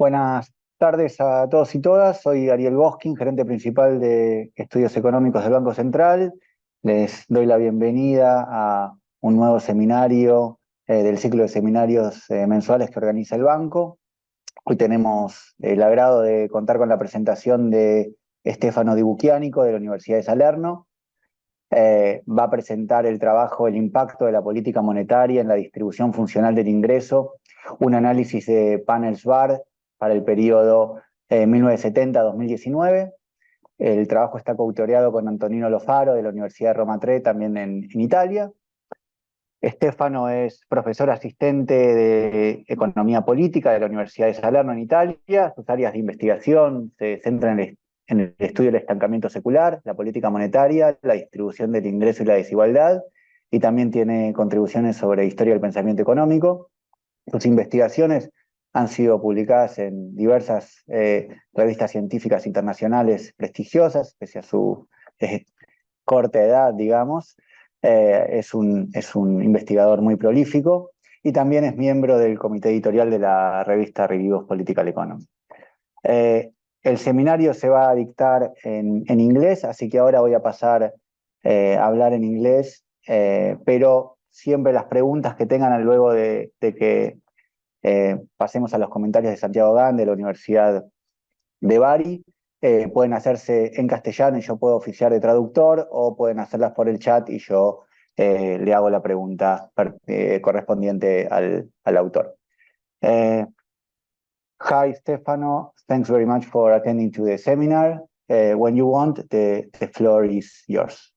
Buenas tardes a todos y todas. Soy Ariel Boskin, gerente principal de Estudios Económicos del Banco Central. Les doy la bienvenida a un nuevo seminario del ciclo de seminarios mensuales que organiza el banco. Hoy tenemos el agrado de contar con la presentación de Stefano Di Bucchianico de la Universidad de Salerno. Va a presentar el trabajo El impacto de la política monetaria en la distribución funcional del ingreso, un análisis de Panels VAR para el periodo 1970-2019. El trabajo está coautoreado con Antonino Lofaro de la Universidad de Roma III, también en Italia. Stefano es profesor asistente de Economía política de la Universidad de Salerno en Italia. Sus áreas de investigación se centran en el estudio del estancamiento secular, la política monetaria, la distribución del ingreso y la desigualdad, y también tiene contribuciones sobre historia del pensamiento económico. Sus investigaciones han sido publicadas en diversas revistas científicas internacionales prestigiosas, pese a su corta edad, digamos. Es un investigador muy prolífico y también es miembro del comité editorial de la revista Reviews Political Economy. El seminario se va a dictar en inglés, así que ahora voy a pasar a hablar en inglés, pero siempre las preguntas que tengan luego de que pasemos a los comentarios de Santiago Gán de la Universidad de Bari, pueden hacerse en castellano y yo puedo oficiar de traductor, o pueden hacerlas por el chat y yo le hago la pregunta correspondiente al autor. Hi, Stefano. Thanks very much for attending to the seminar. When you want, the floor is yours.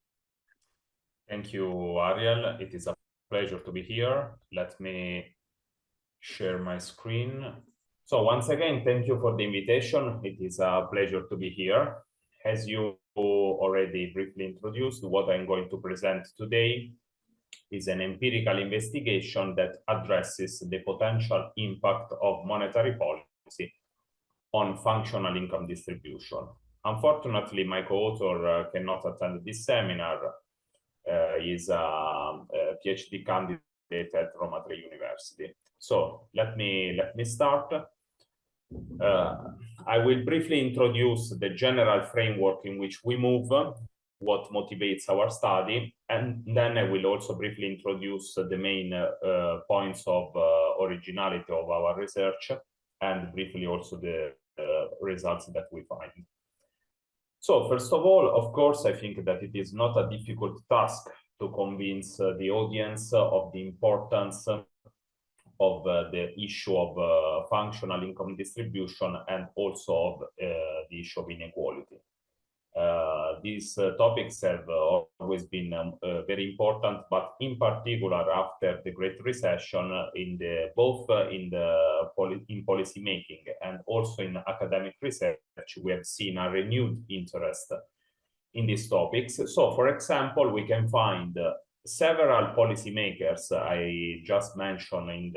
Thank you, Ariel. It is a pleasure to be here. Let me share my screen. So once again, thank you for the invitation. It is a pleasure to be here. As you already briefly introduced, what I'm going to present today is an empirical investigation that addresses the potential impact of monetary policy on functional income distribution. Unfortunately, my co-author cannot attend this seminar. He's a PhD candidate at Roma III University. So let me start. I will briefly introduce the general framework in which we move, what motivates our study, and then I will also briefly introduce the main points of originality of our research, and briefly also the results that we find. So first of all, of course, I think that it is not a difficult task to convince the audience of the importance of the issue of functional income distribution and also of the issue of inequality. These topics have always been very important, but in particular after the Great Recession, both in policy making and also in academic research, we have seen a renewed interest in these topics. So, for example, we can find several policymakers. I just mentioned in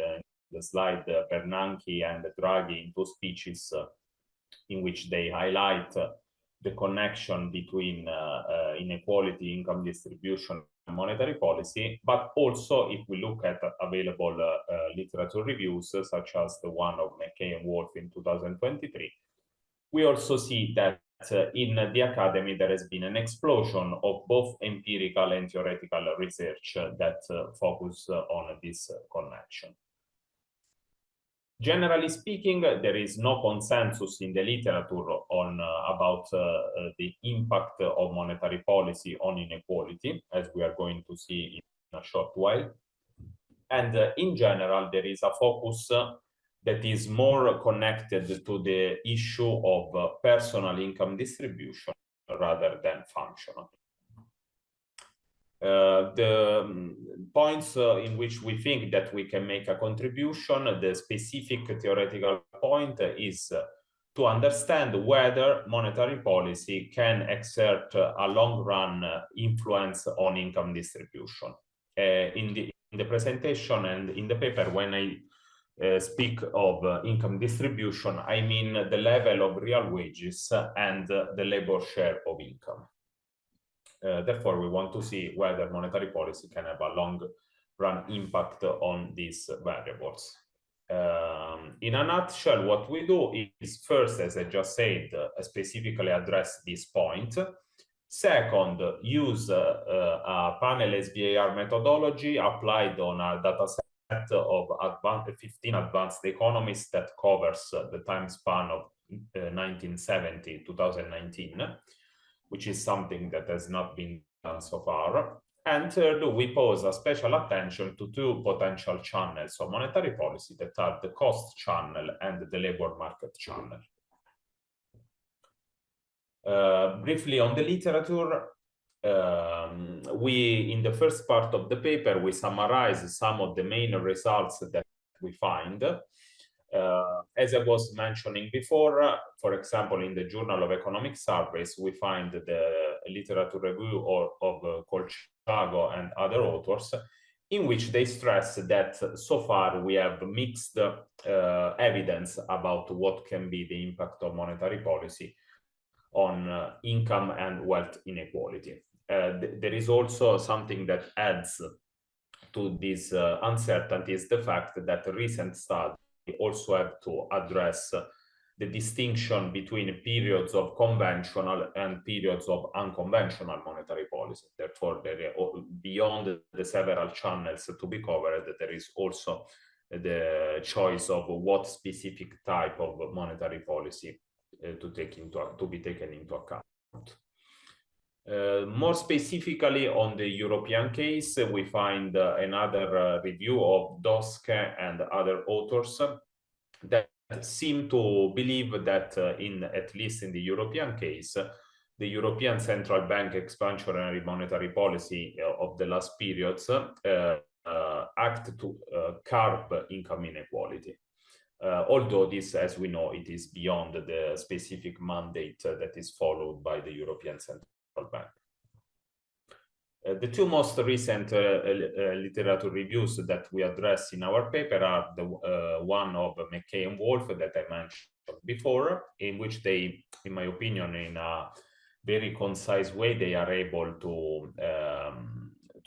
the slide Bernanke and Draghi in two speeches in which they highlight the connection between inequality, income distribution, and monetary policy. But also, if we look at available literature reviews, such as the one of McKay and Wolf in 2023, we also see that in the academy there has been an explosion of both empirical and theoretical research that focus on this connection. Generally speaking, there is no consensus in the literature on about the impact of monetary policy on inequality, as we are going to see in a short while. And in general, there is a focus that is more connected to the issue of personal income distribution rather than functional. The points in which we think that we can make a contribution, the specific theoretical point is to understand whether monetary policy can exert a long-run influence on income distribution. In the presentation and in the paper, when I speak of income distribution, I mean the level of real wages and the labor share of income. Therefore, we want to see whether monetary policy can have a long-run impact on these variables. In a nutshell, what we do is first, as I just said, specifically address this point. Second, use a panel SVAR methodology applied on a data set of 15 advanced economists that covers the time span of 1970 to 2019, which is something that has not been done so far. And third, we pose a special attention to two potential channels of monetary policy that are the cost channel and the labor market channel. Briefly on the literature, in the first part of the paper, we summarize some of the main results that we find. As I was mentioning before, for example, in the Journal of Economic Surveys, we find the literature review of Colciago and other authors, in which they stress that so far we have mixed evidence about what can be the impact of monetary policy on income and wealth inequality. There is also something that adds to this uncertainty is the fact that recent studies also have to address the distinction between periods of conventional and periods of unconventional monetary policy. Therefore, beyond the several channels to be covered, there is also the choice of what specific type of monetary policy to be taken into account. More specifically on the European case, we find another review of Doske and other authors that seem to believe that at least in the European case, the European Central Bank expansionary monetary policy of the last periods act to curb income inequality. Although this, as we know, it is beyond the specific mandate that is followed by the European Central Bank. The two most recent literature reviews that we address in our paper are the one of McKay and Wolf that I mentioned before, in which they, in my opinion, in a very concise way, they are able to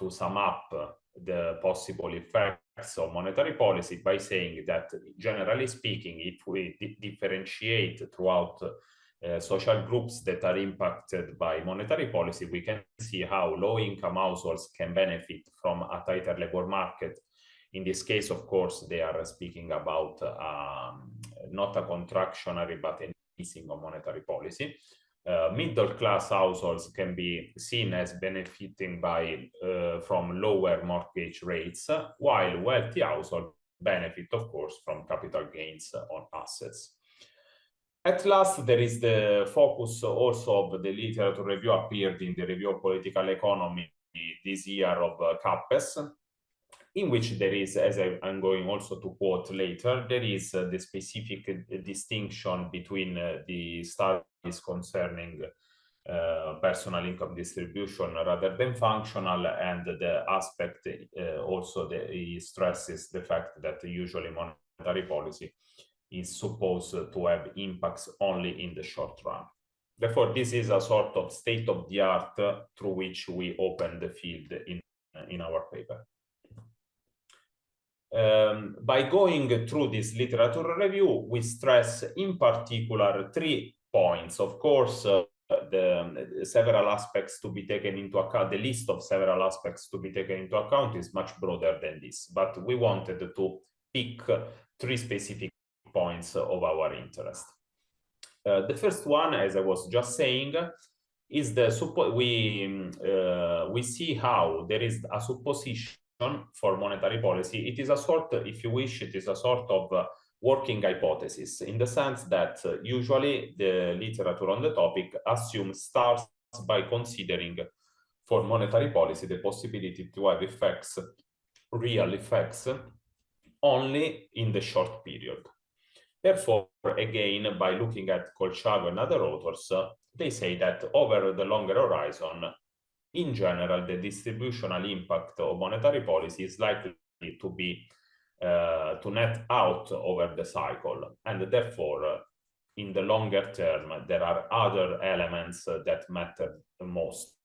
sum up the possible effects of monetary policy by saying that, generally speaking, if we differentiate throughout social groups that are impacted by monetary policy, we can see how low-income households can benefit from a tighter labor market. In this case, of course, they are speaking about not a contractionary but an easing of monetary policy. Middle-class households can be seen as benefiting from lower mortgage rates, while wealthy households benefit, of course, from capital gains on assets. At last, there is the focus also of the literature review appeared in the Review of Political Economy this year of CAPES, in which there is, as I'm going also to quote later, there is the specific distinction between the studies concerning personal income distribution rather than functional, and the aspect also he stresses the fact that usually monetary policy is supposed to have impacts only in the short run. Therefore, this is a sort of state-of-the-art through which we open the field in our paper. By going through this literature review, we stress in particular 3 points. Of course, the several aspects to be taken into account, the list of several aspects to be taken into account is much broader than this, but we wanted to pick 3 specific points of our interest. The first one, as I was just saying, is we see how there is a supposition for monetary policy. It is a sort, if you wish, it is a sort of working hypothesis, in the sense that usually the literature on the topic starts by considering for monetary policy the possibility to have effects, real effects, only in the short period. Therefore, again, by looking at Colciago and other authors, they say that over the longer horizon, in general, the distributional impact of monetary policy is likely to be to net out over the cycle, and therefore, in the longer term, there are other elements that matter the most.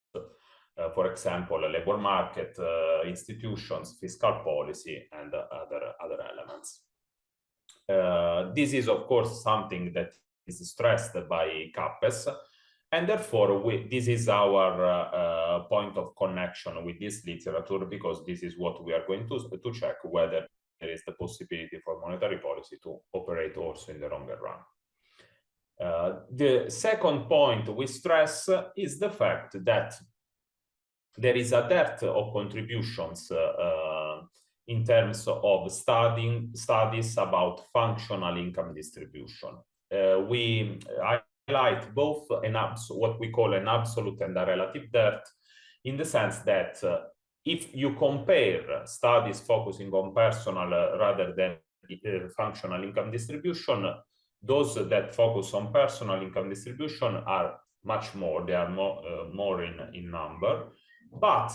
For example, labor market, institutions, fiscal policy, and other elements. This is, of course, something that is stressed by CAPES, and therefore this is our point of connection with this literature, because this is what we are going to check whether there is the possibility for monetary policy to operate also in the longer run. The second point we stress is the fact that there is a dearth of contributions in terms of studies about functional income distribution. We highlight both what we call an absolute and a relative dearth, in the sense that if you compare studies focusing on personal rather than functional income distribution, those that focus on personal income distribution are much more, they are more in number. But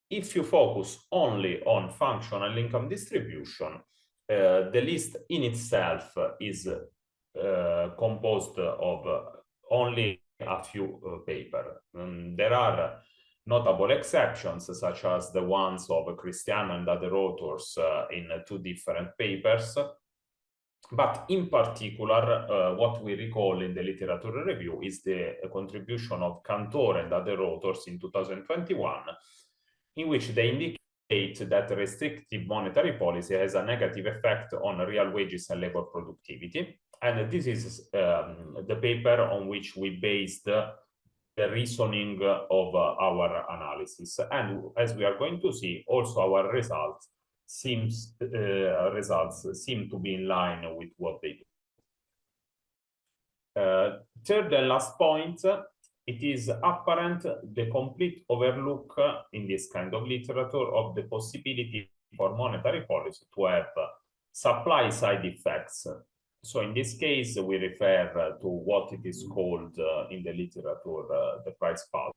if you focus only on functional income distribution, the list in itself is composed of only a few papers. There are notable exceptions, such as the ones of Cristiano and other authors in 2 different papers. But in particular, what we recall in the literature review is the contribution of Cantor and other authors in 2021, in which they indicate that restrictive monetary policy has a negative effect on real wages and labor productivity. And this is the paper on which we based the reasoning of our analysis. And as we are going to see, also our results seem to be in line with what they do. Third and last point, it is apparent the complete overlook in this kind of literature of the possibility for monetary policy to have supply side effects. So in this case, we refer to what it is called in the literature the price puzzle.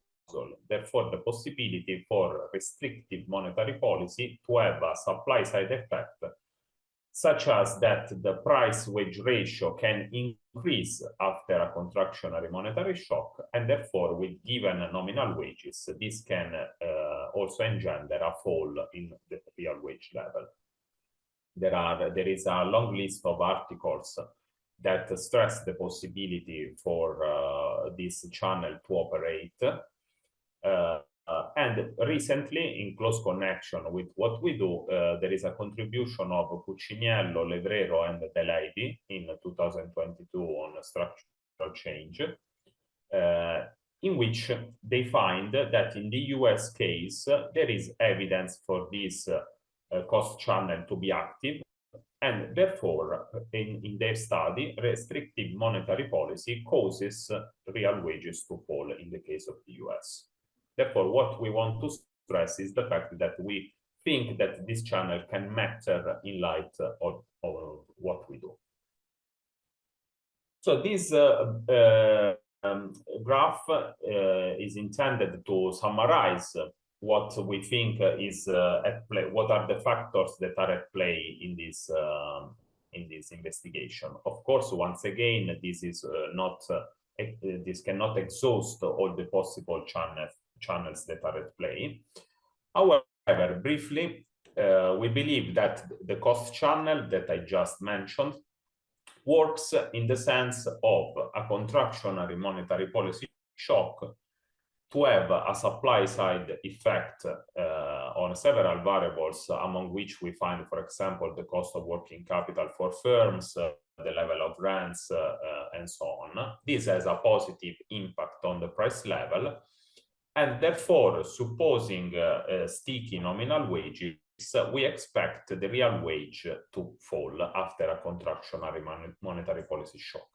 Therefore, the possibility for restrictive monetary policy to have a supply side effect, such as that the price-wage ratio can increase after a contractionary monetary shock, and therefore, with given nominal wages, this can also engender a fall in the real wage level. There is a long list of articles that stress the possibility for this channel to operate. And recently, in close connection with what we do, there is a contribution of Cuciniello, Levrero, and Delady in 2022 on structural change, in which they find that in the US case, there is evidence for this cost channel to be active, and therefore, in their study, restrictive monetary policy causes real wages to fall in the case of the US. Therefore, what we want to stress is the fact that we think that this channel can matter in light of what we do. So this graph is intended to summarize what we think is at play, what are the factors that are at play in this investigation. Of course, once again, this is not this cannot exhaust all the possible channels that are at play. However, briefly, we believe that the cost channel that I just mentioned works in the sense of a contractionary monetary policy shock to have a supply side effect on several variables, among which we find, for example, the cost of working capital for firms, the level of rents, and so on. This has a positive impact on the price level, and therefore, supposing sticky nominal wages, we expect the real wage to fall after a contractionary monetary policy shock.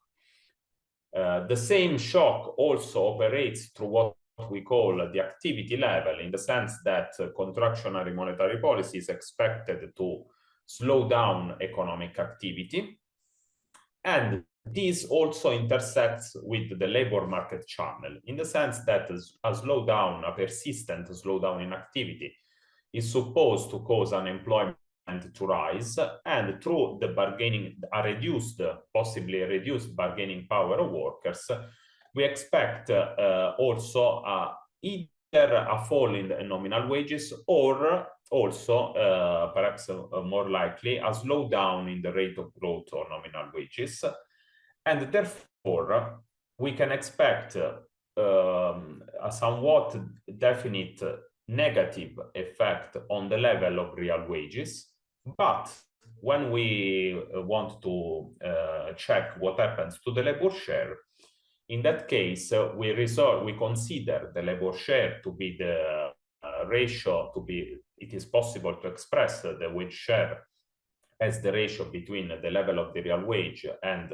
The same shock also operates through what we call the activity level, in the sense that contractionary monetary policy is expected to slow down economic activity. And this also intersects with the labor market channel, in the sense that a slowdown, a persistent slowdown in activity, is supposed to cause unemployment to rise, and through the bargaining, possibly reduced bargaining power of workers, we expect also either a fall in the nominal wages, or also, perhaps more likely, a slowdown in the rate of growth of nominal wages. And therefore, we can expect a somewhat definite negative effect on the level of real wages. But when we want to check what happens to the labor share, in that case, we consider the labor share to be the ratio it is possible to express the wage share as the ratio between the level of the real wage and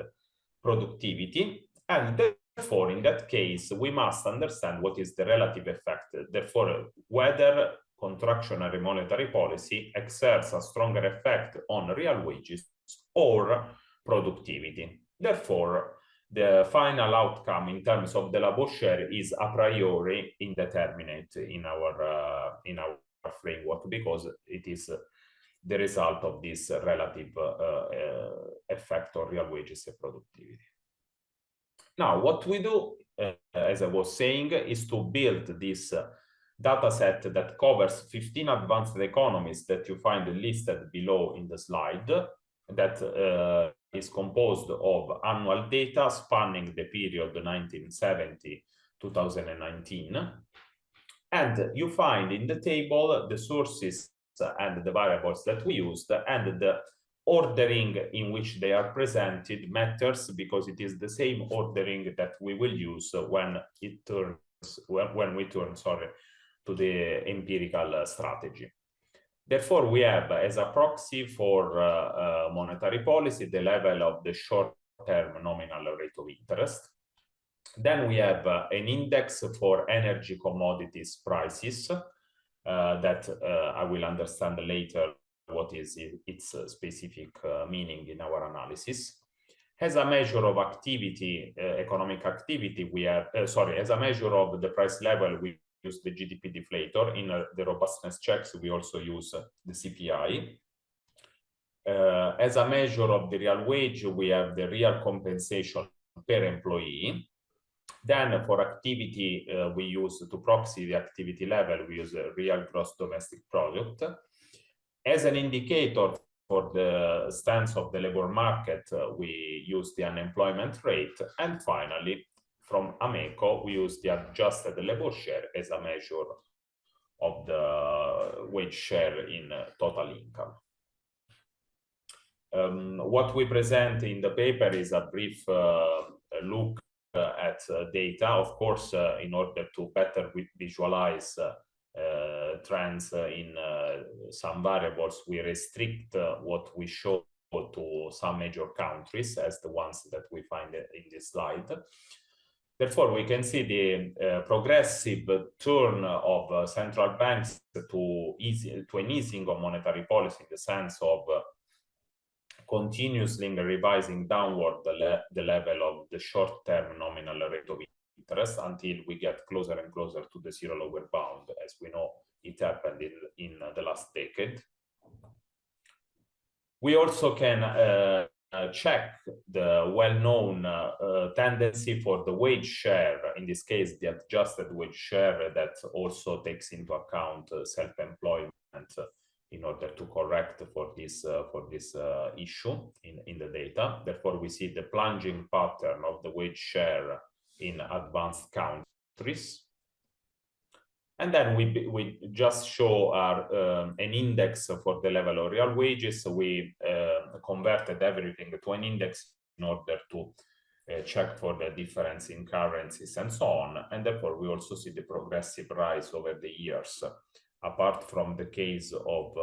productivity. And therefore, in that case, we must understand what is the relative effect. Therefore, whether contractionary monetary policy exerts a stronger effect on real wages or productivity. Therefore, the final outcome in terms of the labor share is a priori indeterminate in our framework, because it is the result of this relative effect on real wages and productivity. Now, what we do, as I was saying, is to build this data set that covers 15 advanced economies that you find listed below in the slide, that is composed of annual data spanning the period 1970-2019. And you find in the table the sources and the variables that we used, and the ordering in which they are presented matters, because it is the same ordering that we will use when we turn to the empirical strategy. Therefore, we have as a proxy for monetary policy the level of the short-term nominal rate of interest. Then we have an index for energy commodities prices that I will understand later what is its specific meaning in our analysis. As a measure of activity, economic activity, we have, as a measure of the price level, we use the GDP deflator. In the robustness checks, we also use the CPI. As a measure of the real wage, we have the real compensation per employee. Then for activity, we use, to proxy the activity level, we use a real gross domestic product. As an indicator for the stance of the labor market, we use the unemployment rate. And finally, from AMECO, we use the adjusted labor share as a measure of the wage share in total income. What we present in the paper is a brief look at data. Of course, in order to better visualize trends in some variables, we restrict what we show to some major countries as the ones that we find in this slide. Therefore, we can see the progressive turn of central banks to an easing of monetary policy, in the sense of continuously revising downward the level of the short-term nominal rate of interest until we get closer and closer to the zero lower bound, as we know it happened in the last decade. We also can check the well-known tendency for the wage share, in this case the adjusted wage share, that also takes into account self-employment in order to correct for this issue in the data. Therefore, we see the plunging pattern of the wage share in advanced countries. And then we just show an index for the level of real wages. We converted everything to an index in order to check for the difference in currencies and so on. And therefore, we also see the progressive rise over the years. Apart from the case of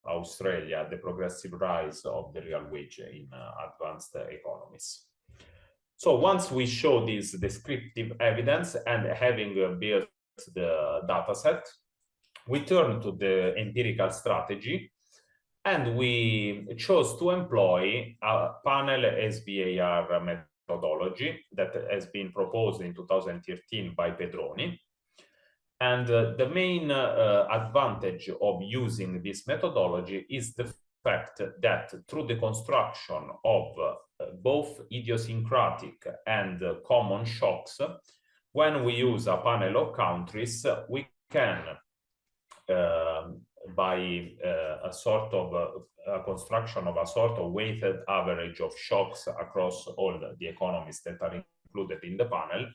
Australia, the progressive rise of the real wage in advanced economies. So once we show this descriptive evidence, and having built the data set, we turn to the empirical strategy, and we chose to employ a panel SVAR methodology that has been proposed in 2013 by Pedroni. And the main advantage of using this methodology is the fact that through the construction of both idiosyncratic and common shocks, when we use a panel of countries, we can, by a sort of a construction of a sort of weighted average of shocks across all the economies that are included in the panel,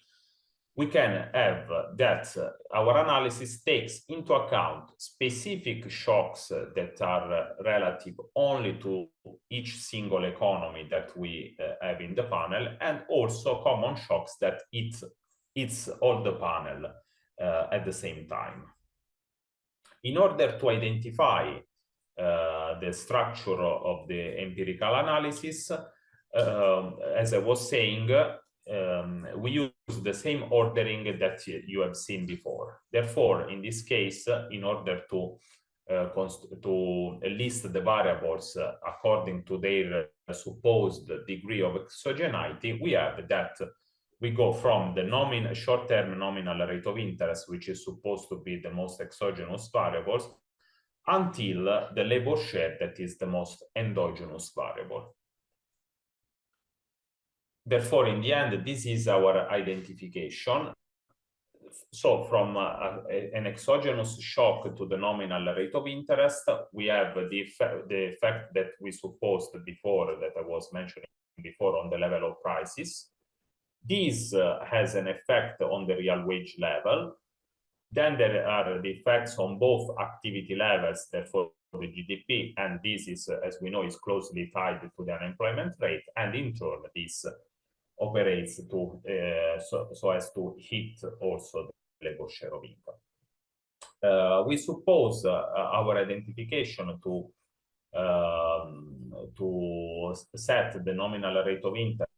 we can have that our analysis takes into account specific shocks that are relative only to each single economy that we have in the panel, and also common shocks that it's all the panel at the same time. In order to identify the structure of the empirical analysis, as I was saying, we use the same ordering that you have seen before. Therefore, in this case, in order to list the variables according to their supposed degree of exogeneity, we have that we go from the short-term nominal rate of interest, which is supposed to be the most exogenous variables, until the labor share, that is the most endogenous variable. Therefore, in the end, this is our identification. So from an exogenous shock to the nominal rate of interest, we have the effect that we supposed before, that I was mentioning before, on the level of prices. This has an effect on the real wage level. Then there are the effects on both activity levels, therefore the GDP, and this is, as we know, is closely tied to the unemployment rate, and in turn this operates to so as to hit also the labor share of income. We suppose our identification to set the nominal rate of interest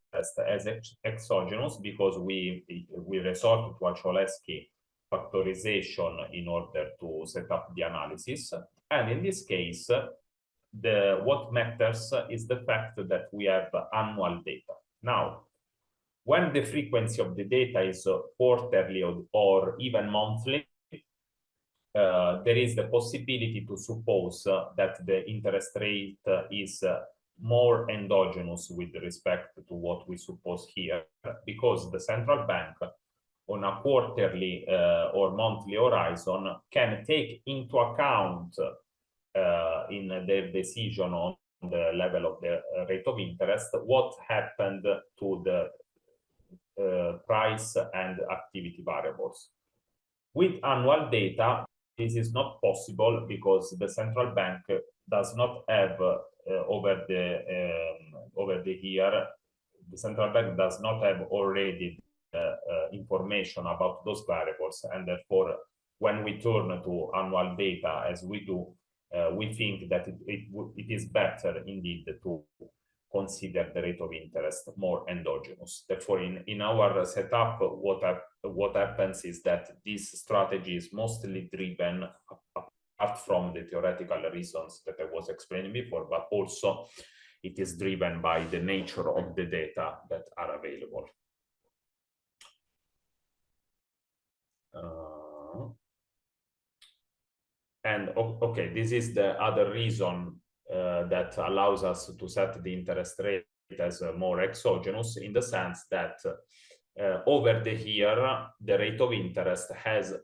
as exogenous, because we resort to a Cholesky factorization in order to set up the analysis. And in this case, what matters is the fact that we have annual data. Now, when the frequency of the data is quarterly or even monthly, there is the possibility to suppose that the interest rate is more endogenous with respect to what we suppose here, because the central bank on a quarterly or monthly horizon can take into account in their decision on the level of the rate of interest what happened to the price and activity variables. With annual data, this is not possible because the central bank does not have over the year, the central bank does not have already information about those variables, and therefore when we turn to annual data as we do, we think that it is better indeed to consider the rate of interest more endogenous. Therefore, in our setup, what happens is that this strategy is mostly driven, apart from the theoretical reasons that I was explaining before, but also it is driven by the nature of the data that are available. And okay, this is the other reason that allows us to set the interest rate as more exogenous, in the sense that over the year, the rate of interest has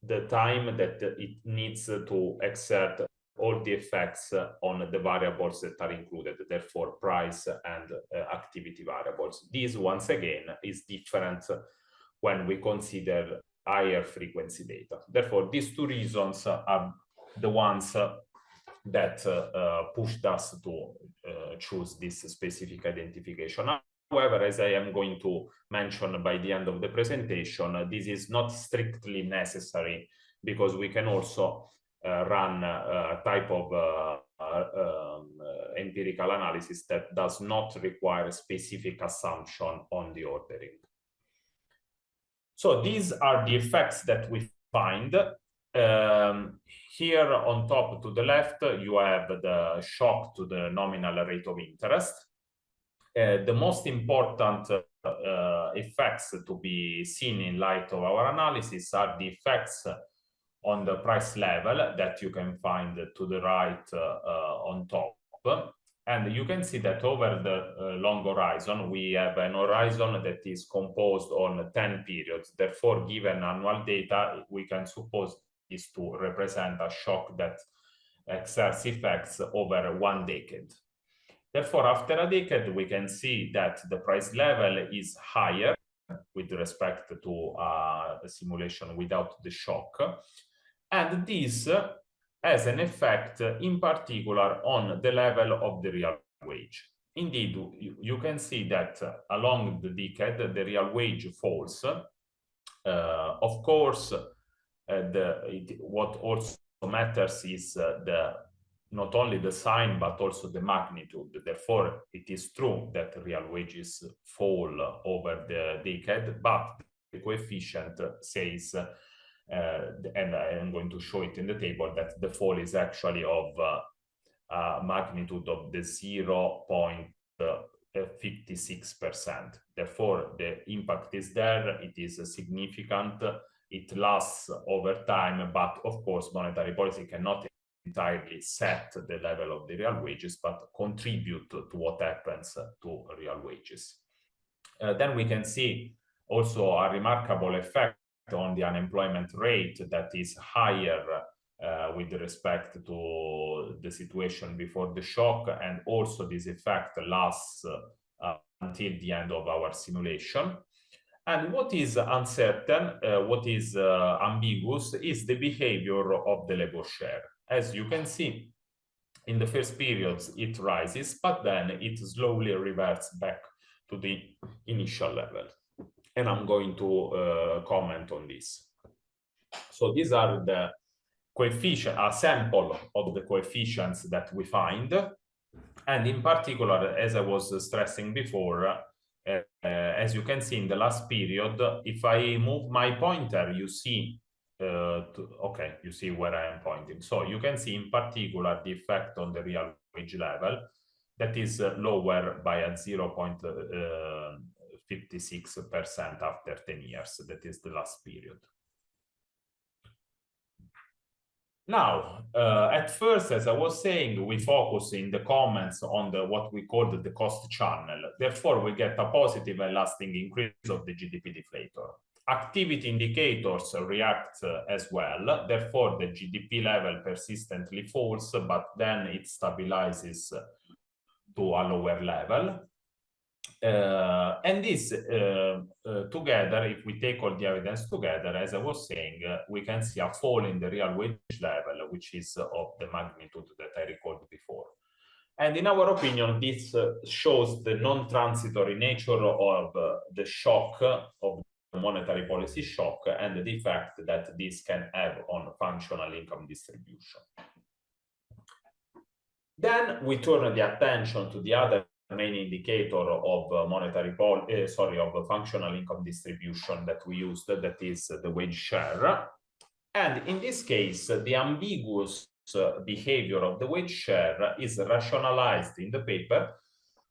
the time that it needs to exert all the effects on the variables that are included, therefore price and activity variables. This, once again, is different when we consider higher frequency data. Therefore, these two reasons are the ones that pushed us to choose this specific identification. However, as I am going to mention by the end of the presentation, this is not strictly necessary, because we can also run a type of empirical analysis that does not require specific assumption on the ordering. So these are the effects that we find. Here on top to the left, you have the shock to the nominal rate of interest. The most important effects to be seen in light of our analysis are the effects on the price level that you can find to the right on top. And you can see that over the long horizon, we have an horizon that is composed on 10 periods. Therefore, given annual data, we can suppose is to represent a shock that exerts effects over 1 decade. Therefore, after a decade, we can see that the price level is higher with respect to a simulation without the shock. And this has an effect in particular on the level of the real wage. Indeed, you can see that along the decade, the real wage falls. Of course, what also matters is not only the sign, but also the magnitude. Therefore, it is true that real wages fall over the decade, but the coefficient says, and I am going to show it in the table, that the fall is actually of magnitude of the 0.56%. Therefore, the impact is there, it is significant, it lasts over time, but of course, monetary policy cannot entirely set the level of the real wages, but contribute to what happens to real wages. Then we can see also a remarkable effect on the unemployment rate that is higher with respect to the situation before the shock, and also this effect lasts until the end of our simulation. And what is uncertain, what is ambiguous, is the behavior of the labor share. As you can see, in the first periods it rises, but then it slowly reverts back to the initial level. And I'm going to comment on this. So these are the coefficients, a sample of the coefficients that we find. And in particular, as I was stressing before, as you can see in the last period, if I move my pointer, you see, okay, you see where I am pointing. So you can see in particular the effect on the real wage level that is lower by a 0.56% after 10 years. That is the last period. Now, at first, as I was saying, we focus in the comments on what we call the cost channel. Therefore, we get a positive and lasting increase of the GDP deflator. Activity indicators react as well. Therefore, the GDP level persistently falls, but then it stabilizes to a lower level. And this together, if we take all the evidence together, as I was saying, we can see a fall in the real wage level, which is of the magnitude that I recalled before. And in our opinion, this shows the non-transitory nature of the shock, of the monetary policy shock, and the effect that this can have on functional income distribution. Then we turn the attention to the other main indicator of of functional income distribution that we used, that is the wage share. And in this case, the ambiguous behavior of the wage share is rationalized in the paper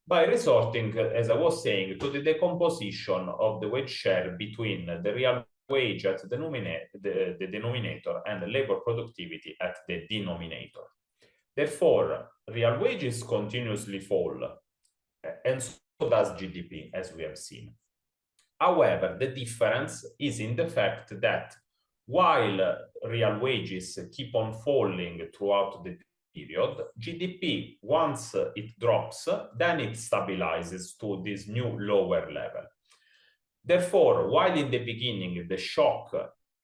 by resorting, as I was saying, to the decomposition of the wage share between the real wage at the denominator and the labor productivity at the denominator. Therefore, real wages continuously fall, and so does GDP, as we have seen. However, the difference is in the fact that while real wages keep on falling throughout the period, GDP, once it drops, then it stabilizes to this new lower level. Therefore, while in the beginning the shock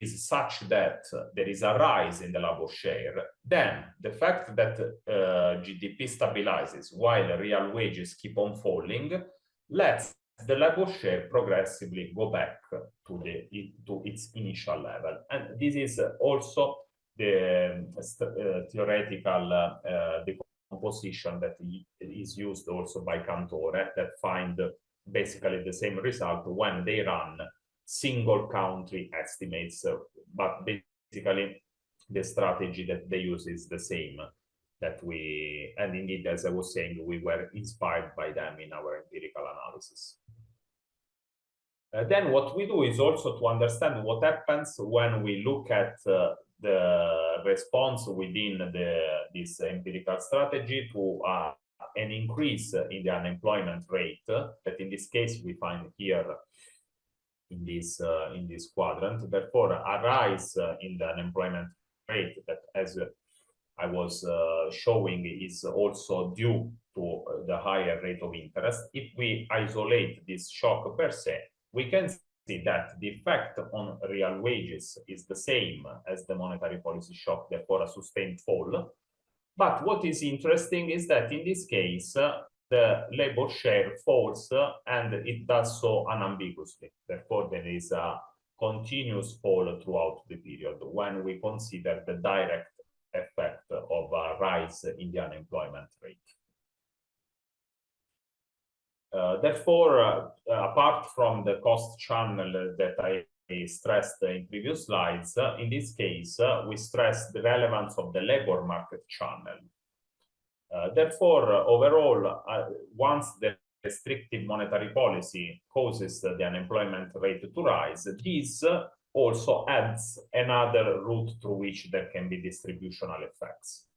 is such that there is a rise in the labor share, then the fact that GDP stabilizes while real wages keep on falling lets the labor share progressively go back to its initial level. And this is also the theoretical decomposition that is used also by Autores, that find basically the same result when they run single country estimates, but basically the strategy that they use is the same that and indeed, as I was saying, we were inspired by them in our empirical analysis. Then what we do is also to understand what happens when we look at the response within this empirical strategy to an increase in the unemployment rate, that in this case we find here in this quadrant. Therefore, a rise in the unemployment rate that, as I was showing, is also due to the higher rate of interest. If we isolate this shock per se, we can see that the effect on real wages is the same as the monetary policy shock, therefore a sustained fall. But what is interesting is that in this case, the labor share falls and it does so unambiguously. Therefore, there is a continuous fall throughout the period when we consider the direct effect of a rise in the unemployment rate. Therefore, apart from the cost channel that I stressed in previous slides, in this case, we stress the relevance of the labor market channel. Therefore, overall, once the restrictive monetary policy causes the unemployment rate to rise, this also adds another route through which there can be distributional effects.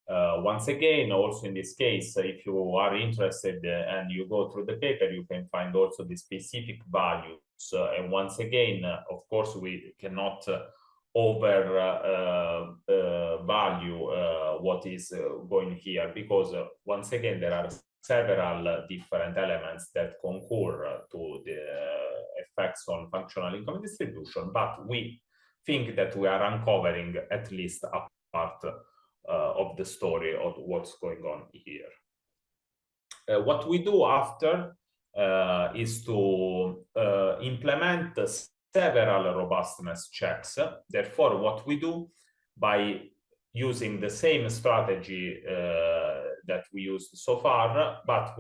Once again, also in this case, if you are interested and you go through the paper, you can find also the specific values. And once again, of course, we cannot value what is going here, because once again, there are several different elements that concur to the effects on functional income distribution, but we think that we are uncovering at least a part of the story of what's going on here. What we do after is to implement several robustness checks. Therefore, what we do by using the same strategy that we used so far, but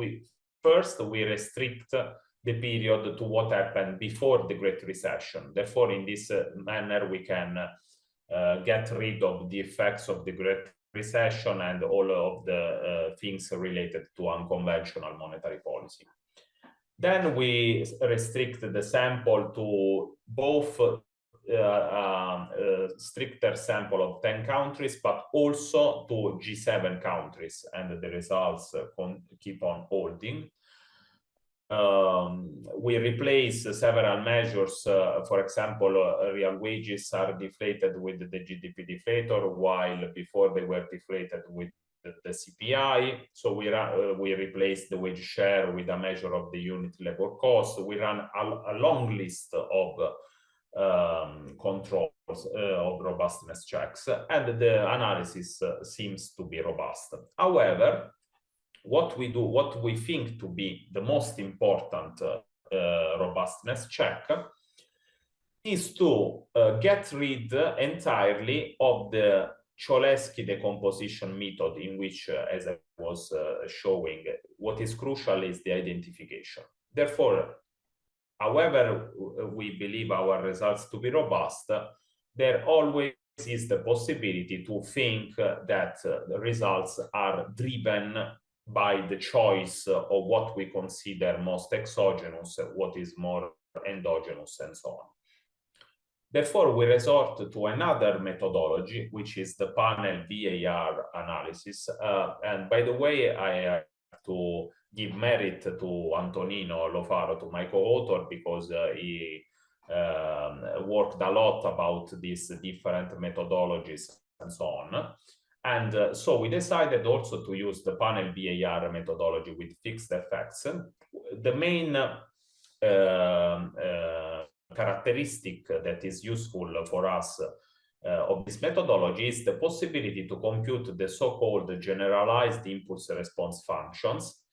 first we restrict the period to what happened before the Great Recession. Therefore, in this manner, we can get rid of the effects of the Great Recession and all of the things related to unconventional monetary policy. Then we restrict the sample to both stricter sample of 10 countries, but also to G7 countries, and the results keep on holding. We replace several measures. For example, real wages are deflated with the GDP deflator, while before they were deflated with the CPI. So we replace the wage share with a measure of the unit labor cost. We run a long list of controls of robustness checks, and the analysis seems to be robust. However, what we think to be the most important robustness check is to get rid entirely of the Cholesky decomposition method, in which, as I was showing, what is crucial is the identification. Therefore, however we believe our results to be robust, there always is the possibility to think that the results are driven by the choice of what we consider most exogenous, what is more endogenous, and so on. Therefore, we resort to another methodology, which is the panel VAR analysis. And by the way, I have to give merit to Antonino Lo Faro, to my co-author, because he worked a lot about these different methodologies and so on. And so we decided also to use the panel VAR methodology with fixed effects. The main characteristic that is useful for us of this methodology is the possibility to compute the so-called generalized impulse response functions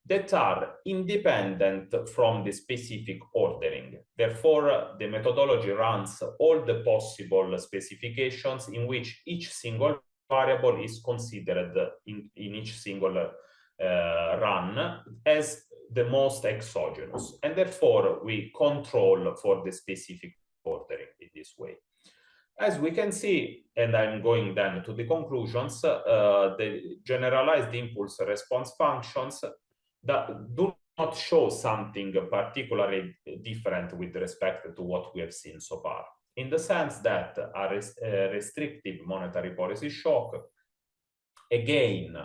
that are independent from the specific ordering. Therefore, the methodology runs all the possible specifications in which each single variable is considered in each single run as the most exogenous, and therefore we control for the specific ordering in this way. As we can see, and I'm going then to the conclusions, the generalized impulse response functions that do not show something particularly different with respect to what we have seen so far, in the sense that a restrictive monetary policy shock again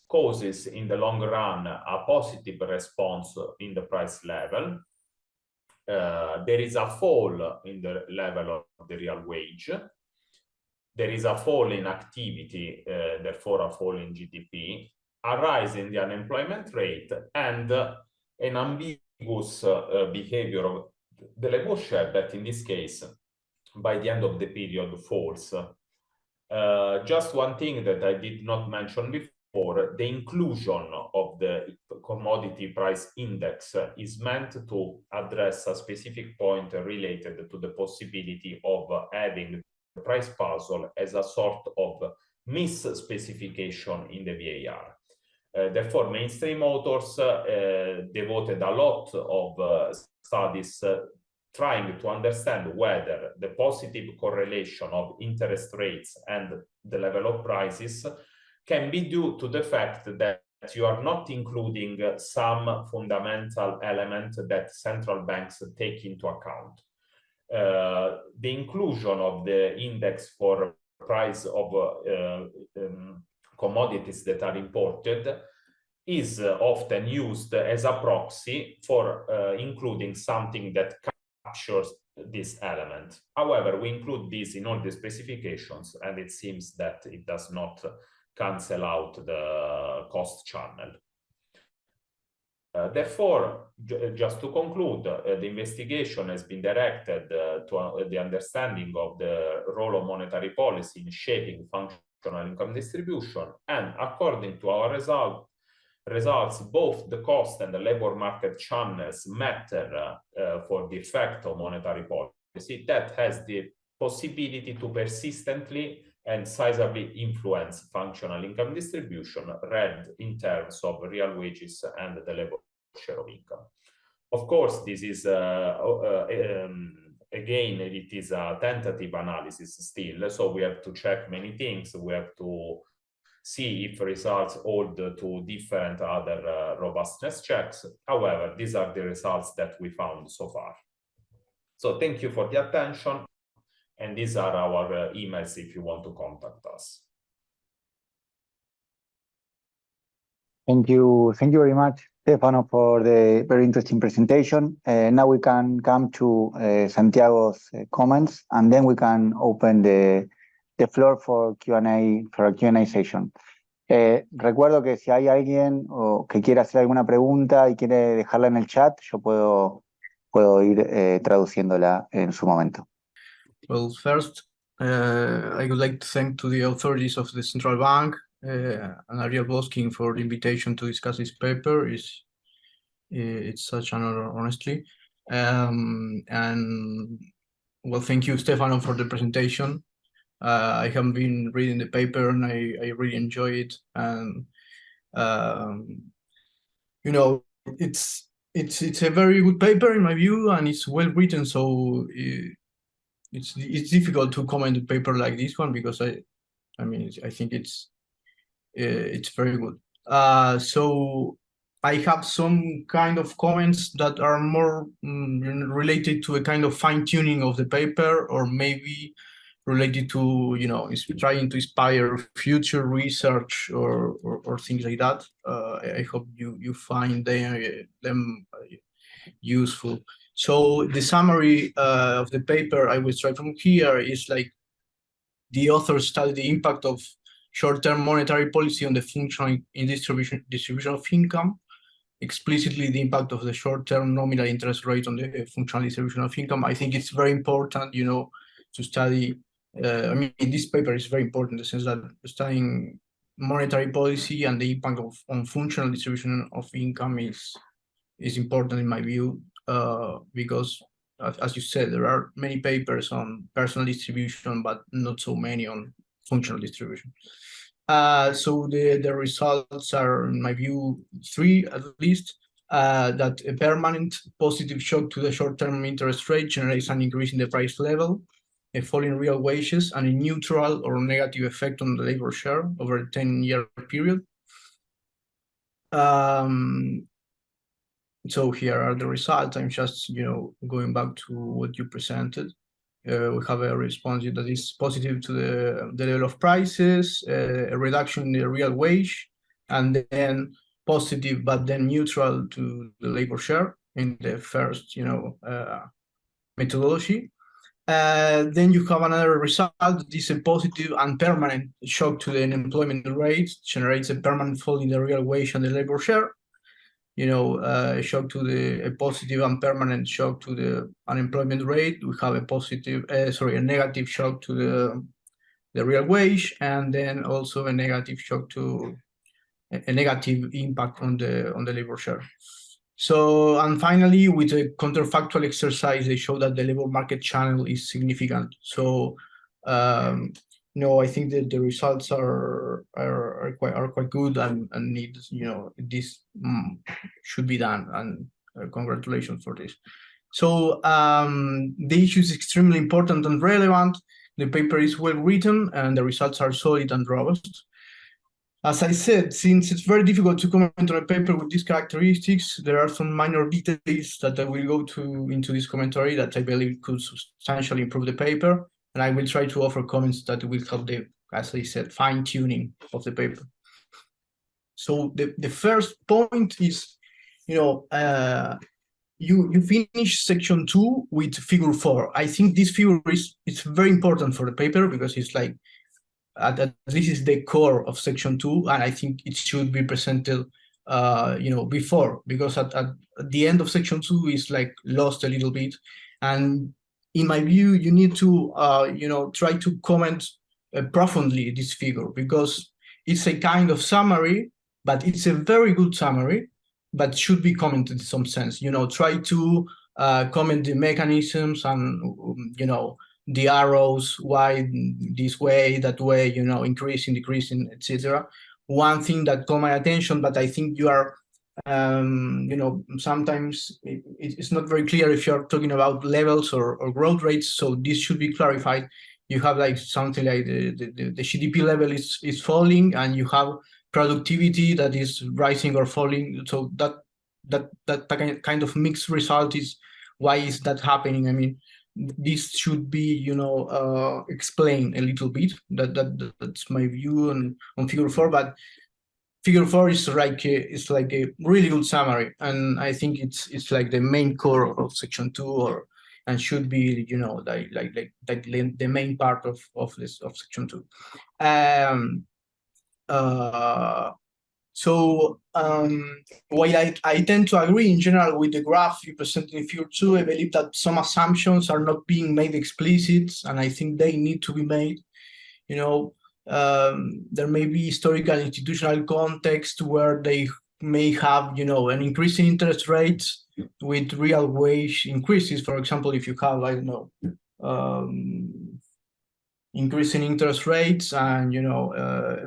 causes in the long run a positive response in the price level. there is a fall in the level of the real wage. There is a fall in activity, therefore a fall in GDP, a rise in the unemployment rate, and an ambiguous behavior of the labor share that in this case, by the end of the period, falls. Just one thing that I did not mention before, the inclusion of the commodity price index is meant to address a specific point related to the possibility of having the price puzzle as a sort of misspecification in the VAR. Therefore, mainstream authors devoted a lot of studies trying to understand whether the positive correlation of interest rates and the level of prices can be due to the fact that you are not including some fundamental element that central banks take into account. The inclusion of the index for price of commodities that are imported is often used as a proxy for including something that captures this element. However, we include this in all the specifications, and it seems that it does not cancel out the cost channel. Therefore, just to conclude, the investigation has been directed to the understanding of the role of monetary policy in shaping functional income distribution, and according to our results, both the cost and the labor market channels matter for the effect of monetary policy that has the possibility to persistently and sizably influence functional income distribution, read in terms of real wages and the labor share of income. Of course, this is again, it is a tentative analysis still, so we have to check many things. We have to see if results hold to different other robustness checks. However, these are the results that we found so far. So thank you for the attention, and these are our emails if you want to contact us. Thank you very much, Stefano, for the very interesting presentation. Now we can come to Santiago's comments, and then we can open the floor for Q&A, for a Q&A session. Recuerdo que si hay alguien que quiera hacer alguna pregunta y quiere dejarla en el chat, yo puedo ir traduciéndola en su momento. Well, first, I would like to thank to the authorities of the Central Bank and Ariel Bosking for the invitation to discuss this paper. It's such an honor, honestly. And well, thank you, Stefano, for the presentation. I have been reading the paper and I really enjoy it. And you know, it's a very good paper in my view, and it's well written. So it's difficult to comment a paper like this one, because I think it's very good. So I have some kind of comments that are more related to a kind of fine-tuning of the paper, or maybe related to, you know, trying to inspire future research or things like that. I hope you find them useful. So the summary of the paper I will try from here is like, the authors study the impact of short-term monetary policy on the functional in distribution of income, explicitly the impact of the short-term nominal interest rate on the functional distribution of income. I think it's very important, you know, to study. I mean, this paper is very important in the sense that studying monetary policy and the impact on functional distribution of income is important in my view, because as you said, there are many papers on personal distribution, but not so many on functional distribution. So the results are, in my view, three at least. That a permanent positive shock to the short-term interest rate generates an increase in the price level, a fall in real wages, and a neutral or negative effect on the labor share over a 10-year period. So here are the results. I'm just, you know, going back to what you presented. We have a response that is positive to the level of prices, a reduction in the real wage, and then positive but then neutral to the labor share. in the first, methodology. Then you have another result. This is a positive and permanent shock to the unemployment rate, generates a permanent fall in the real wage and the labor share. A shock to a positive and permanent shock to the unemployment rate. We have a negative shock to the real wage, and then also a negative shock to a negative impact on the labor share. So, and finally, with a counterfactual exercise, they show that the labor market channel is significant. So, I think that the results are quite good and need, this should be done, and congratulations for this. So the issue is extremely important and relevant. The paper is well written and the results are solid and robust. As I said, since it's very difficult to comment on a paper with these characteristics, there are some minor details that I will go into this commentary that I believe could substantially improve the paper, and I will try to offer comments that will help the, as I said, fine-tuning of the paper. So the first point is, you finish section 2 with figure 4. I think this figure it's very important for the paper because it's like, this is the core of section 2, and I think it should be presented, before, because at the end of section 2 is like lost a little bit. And in my view, you need to, try to comment profoundly this figure, because it's a kind of summary, but it's a very good summary, but should be commented in some sense. Try to comment the mechanisms and, the arrows, why this way, that way, increasing, decreasing, etc. One thing that caught my attention, but I think you are, sometimes it's not very clear if you're talking about levels or growth rates, so this should be clarified. You have like something like the GDP level is falling, and you have productivity that is rising or falling. So that kind of mixed result is, why is that happening? I mean, this should be, explained a little bit. That's my view on figure 4. But figure 4 is like a really good summary, and I think it's like the main core of section 2, and should be, like the main part of section 2. So while I tend to agree in general with the graph you presented in figure 2, I believe that some assumptions are not being made explicit, and I think they need to be made. There may be historical institutional context where they may have, an increase in interest rates with real wage increases. For example, if you have, I don't know, increasing interest rates and,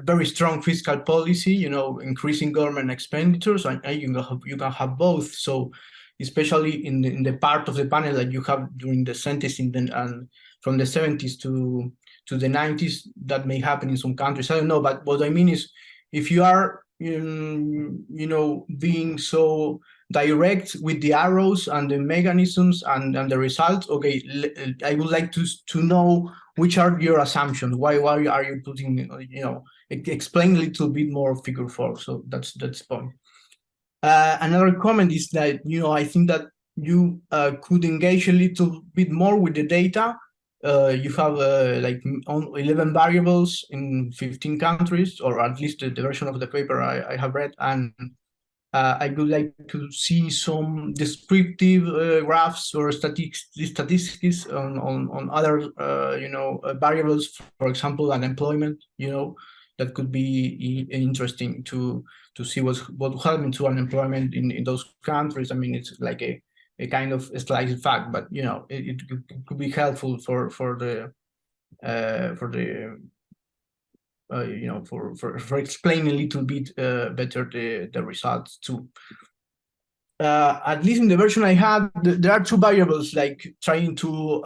very strong fiscal policy, increasing government expenditures, and you can have both. So especially in the part of the panel that you have during the 70s and from the 70s to the 90s, that may happen in some countries. I don't know, but what I mean is, if you are, being so direct with the arrows and the mechanisms and the results, okay, I would like to know which are your assumptions. Why are you putting, explain a little bit more figure 4. So that's the point. Another comment is that, I think that you could engage a little bit more with the data. You have like 11 variables in 15 countries, or at least the version of the paper I have read, and I would like to see some descriptive graphs or statistics on other variables, for example, unemployment. That could be interesting to see what happened to unemployment in those countries. I mean, it's like a kind of slight fact, but it could be helpful for explaining a little bit better the results too. At least in the version I had, there are two variables, like trying to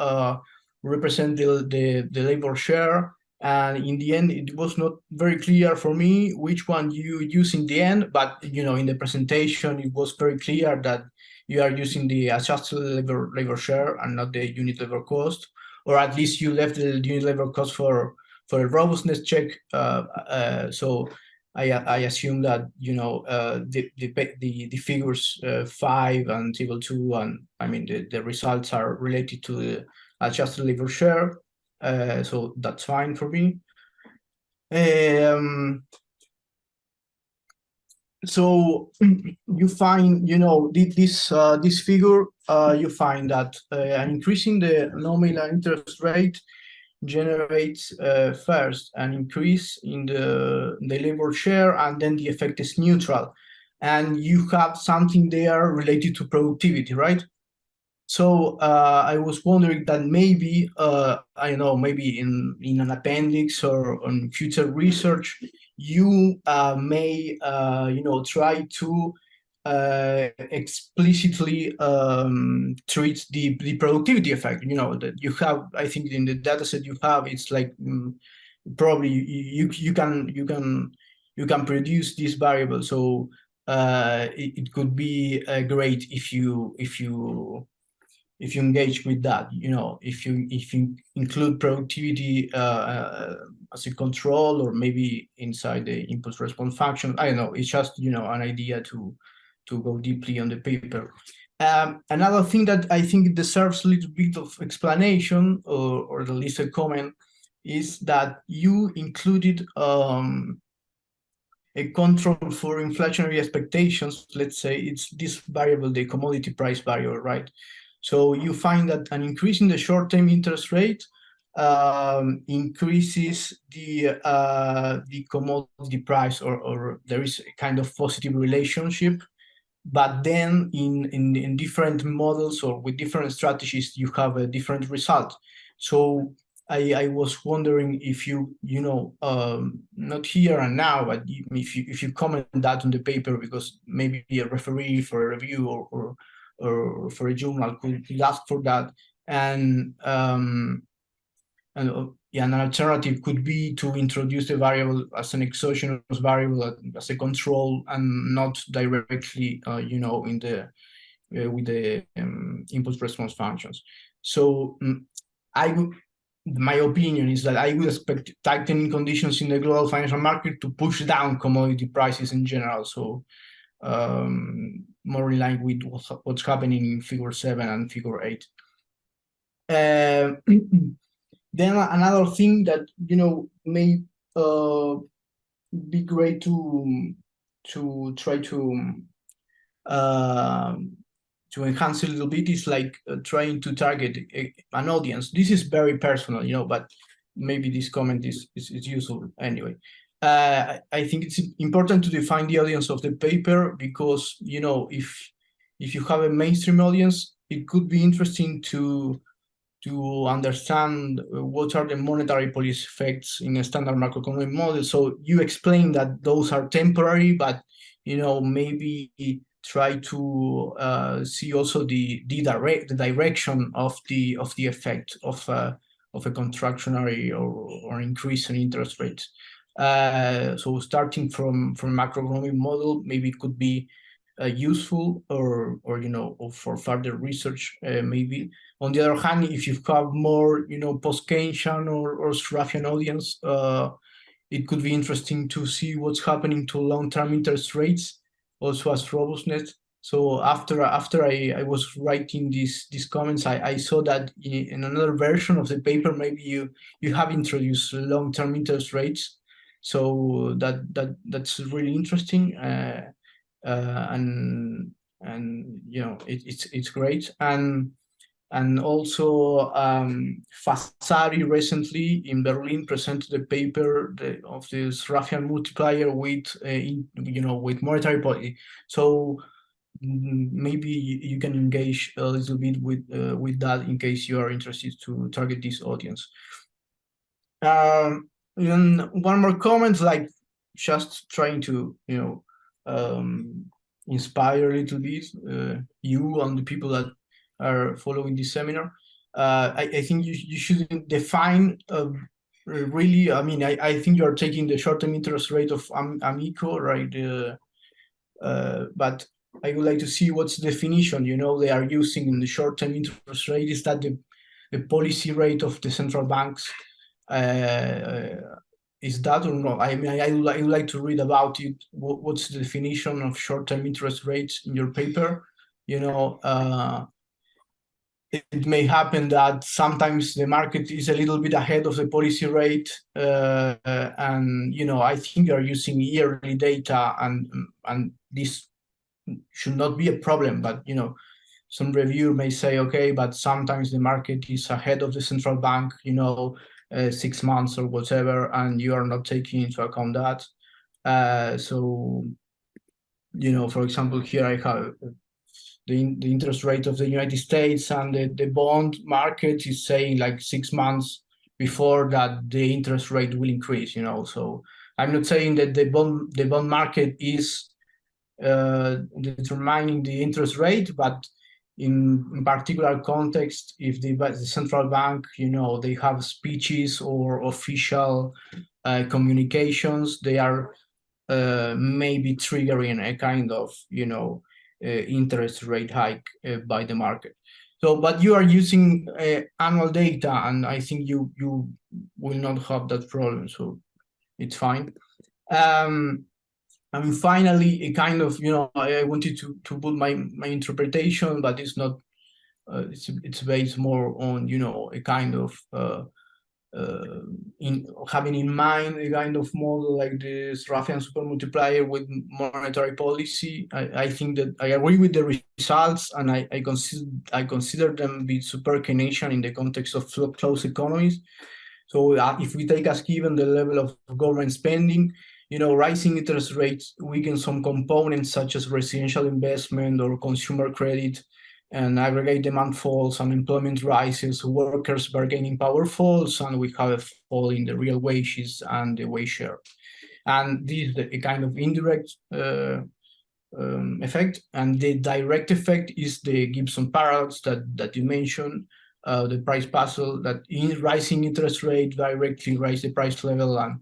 represent the labor share, and in the end it was not very clear for me which one you use in the end, but in the presentation it was very clear that you are using the adjusted labor share and not the unit labor cost, or at least you left the unit labor cost for a robustness check. So I assume that the figures 5 and table 2 and I mean the results are related to the adjusted labor share, so that's fine for me. So you find this figure, you find that an increase in the nominal interest rate generates first an increase in the labor share, and then the effect is neutral, and you have something there related to productivity, right? So I was wondering that maybe I don't know, maybe in an appendix or on future research, you may try to explicitly treat the productivity effect. That you have, I think in the data set you have, it's like probably you can produce this variable. So it could be great if you engage with that, if you include productivity as a control, or maybe inside the impulse response function. I don't know, it's just an idea to go deeply on the paper. Another thing that I think deserves a little bit of explanation, or at least a comment, is that you included a control for inflationary expectations. Let's say it's this variable, the commodity price variable, right? So you find that an increase in the short-term interest rate increases the commodity price, or there is a kind of positive relationship. But then in different models or with different strategies, you have a different result. So I was wondering if not here and now, but if you comment that on the paper, because maybe a referee for a review or for a journal could ask for that, and an alternative could be to introduce the variable as an exogenous variable, as a control, and not directly, in the with the impulse response functions. So my opinion is that I would expect tightening conditions in the global financial market to push down commodity prices in general. So more in line with what's happening in Figure 7 and Figure 8. Then another thing that may be great to try to enhance a little bit is like trying to target an audience. This is very personal, but maybe this comment is useful anyway. I think it's important to define the audience of the paper, because if you have a mainstream audience, it could be interesting to understand what are the monetary policy effects in a standard macroeconomic model. So you explain that those are temporary, but maybe try to see also the direction of the effect of a contractionary or increase in interest rates. So starting from macroeconomic model, maybe it could be useful, or for further research, maybe. On the other hand, if you have more post-Keynesian or Raffian audience, it could be interesting to see what's happening to long-term interest rates also as robustness. So after I was writing these comments, I saw that in another version of the paper, maybe you have introduced long-term interest rates. So that's really interesting. And it's great. And also Fassari recently in Berlin presented a paper of this Raffian multiplier with with monetary policy. So maybe you can engage a little bit with that, in case you are interested to target this audience. And one more comment, like just trying to inspire a little bit you and the people that are following this seminar. I think you should define really. I mean, I think you are taking the short-term interest rate of Amico, right? But I would like to see what's the definition they are using in the short-term interest rate. Is that the policy rate of the central banks? is that or not? I mean, I would like to read about it. What's the definition of short-term interest rates in your paper? You know, it may happen that sometimes the market is a little bit ahead of the policy rate, and you know, I think you're using yearly data, and this should not be a problem. But you know, some reviewer may say, okay, but sometimes the market is ahead of the central bank, you know, 6 months or whatever, and you are not taking into account that. So, you know, for example, here I have the interest rate of the United States, and the bond market is saying like 6 months before that the interest rate will increase, you know. So I'm not saying that the bond market is determining the interest rate, but in particular context, if the central bank, you know, they have speeches or official communications, they are maybe triggering a kind of, you know, interest rate hike by the market. So, but you are using annual data, and I think you will not have that problem, so it's fine. And finally, a kind of, you know, I wanted to put my interpretation, but it's not. It's based more on, you know, a kind of in having in mind a kind of model like this Raffian supermultiplier with monetary policy. I think that I agree with the results, and I consider them be super Keynesian in the context of closed economies. So if we take as given the level of government spending, you know, rising interest rates weaken some components such as residential investment or consumer credit, and aggregate demand falls, unemployment rises, workers' bargaining power falls, and we have a fall in the real wages and the wage share. And this is a kind of indirect effect, and the direct effect is the Gibson paradox that you mentioned, the price puzzle, that in rising interest rate directly raise the price level, and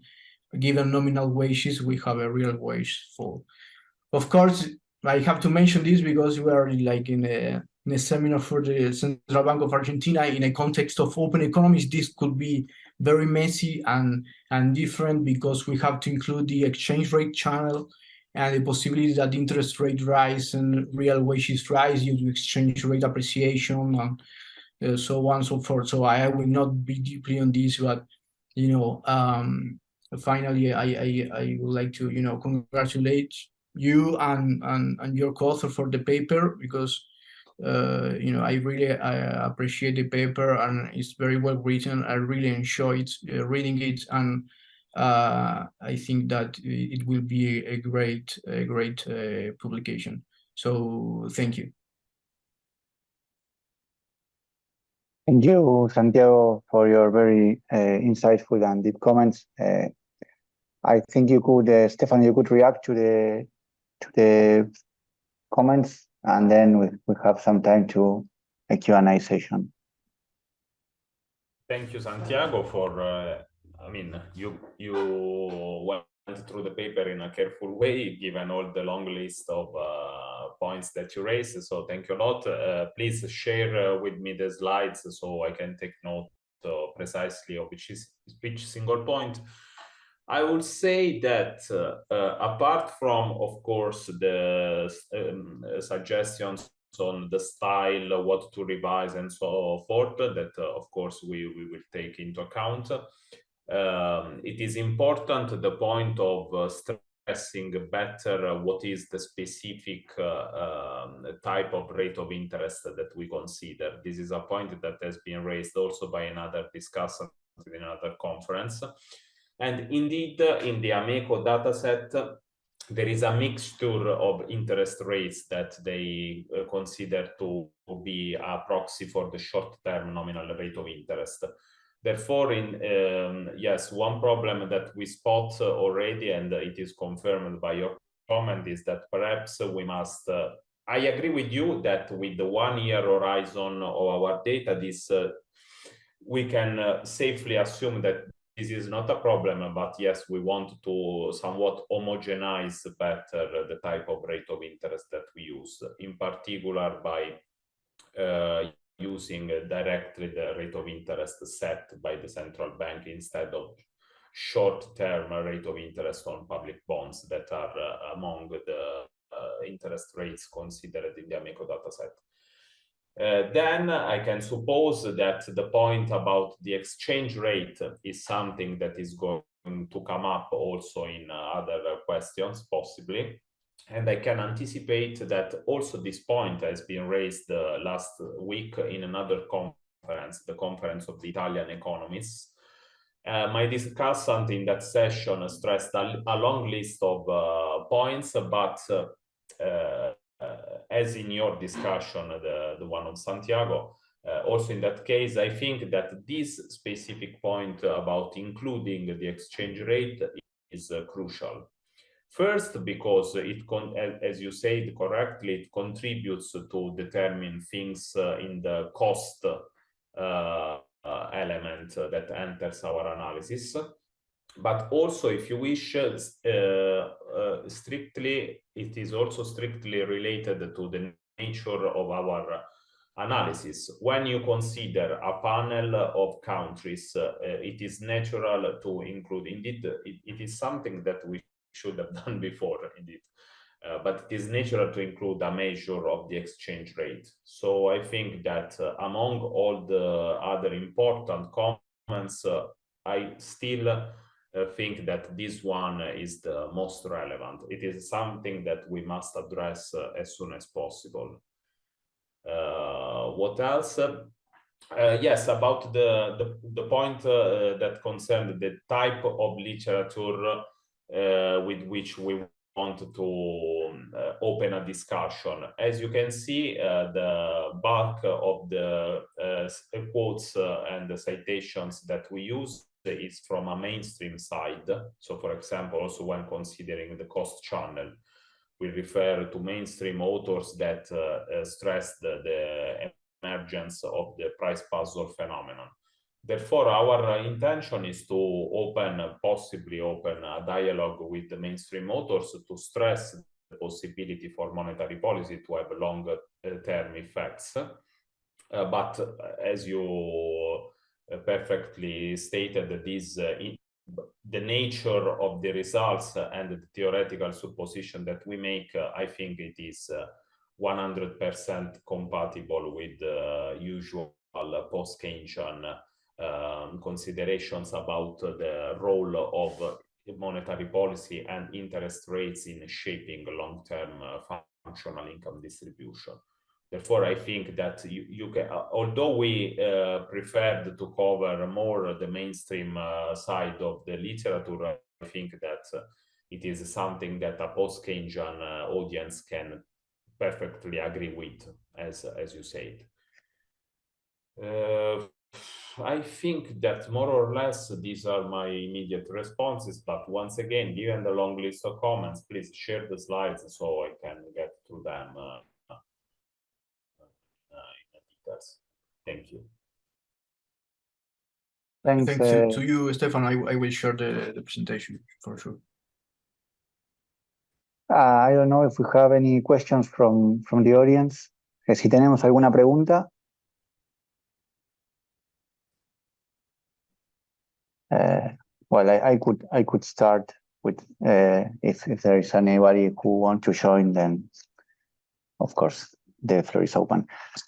given nominal wages, we have a real wage fall. Of course, I have to mention this because we are like in a seminar for the Central Bank of Argentina in a context of open economies. This could be very messy and different because we have to include the exchange rate channel and the possibility that interest rate rise and real wages rise due to exchange rate appreciation and so on and so forth. So I will not be deeply on this, but you know, finally, I would like to, you know, congratulate you and your co-author for the paper, because you know, I really appreciate the paper, and it's very well written. I really enjoyed reading it, and I think that it will be a great publication. So thank you. Thank you, Santiago, for your very insightful and deep comments. I think you could, Stefano, you could react to the comments, and then we have some time to a Q&A session. Thank you, Santiago, for, I mean, you went through the paper in a careful way, given all the long list of points that you raised. So thank you a lot. Please share with me the slides so I can take note precisely of which single point. I would say that apart from, of course, the suggestions on the style, what to revise and so forth, that of course we will take into account. It is important the point of stressing better what is the specific type of rate of interest that we consider. This is a point that has been raised also by another discussant in another conference. And indeed, in the Ameco dataset, there is a mixture of interest rates that they consider to be a proxy for the short-term nominal rate of interest. Therefore, yes, one problem that we spot already, and it is confirmed by your comment, is that perhaps we must, I agree with you that with the 1 year horizon of our data, this we can safely assume that this is not a problem, but yes, we want to somewhat homogenize better the type of rate of interest that we use, in particular by using directly the rate of interest set by the central bank instead of short-term rate of interest on public bonds that are among the interest rates considered in the Amico dataset. Then I can suppose that the point about the exchange rate is something that is going to come up also in other questions, possibly. And I can anticipate that also this point has been raised last week in another conference, the conference of the Italian economists. My discussant in that session stressed a long list of points, but as in your discussion, the one on Santiago, also in that case, I think that this specific point about including the exchange rate is crucial. First, because as you said correctly, it contributes to determine things in the cost element that enters our analysis. But also, if you wish, strictly, it is also strictly related to the nature of our analysis. When you consider a panel of countries, it is natural to include, indeed, it is something that we should have done before, indeed. But it is natural to include a measure of the exchange rate. So I think that among all the other important comments, I still think that this one is the most relevant. It is something that we must address as soon as possible. What else? Yes, about the point that concerned the type of literature with which we want to open a discussion. As you can see, the bulk of the quotes and the citations that we use is from a mainstream side. So, for example, also when considering the cost channel, we refer to mainstream authors that stress the emergence of the price puzzle phenomenon. Therefore, our intention is to possibly open a dialogue with the mainstream authors to stress the possibility for monetary policy to have long-term effects. But as you perfectly stated, the nature of the results and the theoretical supposition that we make, I think it is 100% compatible with the usual post-Keynesian considerations about the role of monetary policy and interest rates in shaping long-term functional income distribution. Therefore, I think that you can, although we preferred to cover more the mainstream side of the literature, I think that it is something that a post-Keynesian audience can perfectly agree with, as you said. I think that more or less these are my immediate responses, but once again, given the long list of comments, please share the slides so I can get through them in details. Thank you. Thanks to you, Stefano. I will share the presentation for sure. I don't know if we have any questions from the audience. Si tenemos alguna pregunta. Well, I could start with if there is anybody who wants to join, then of course the floor is open.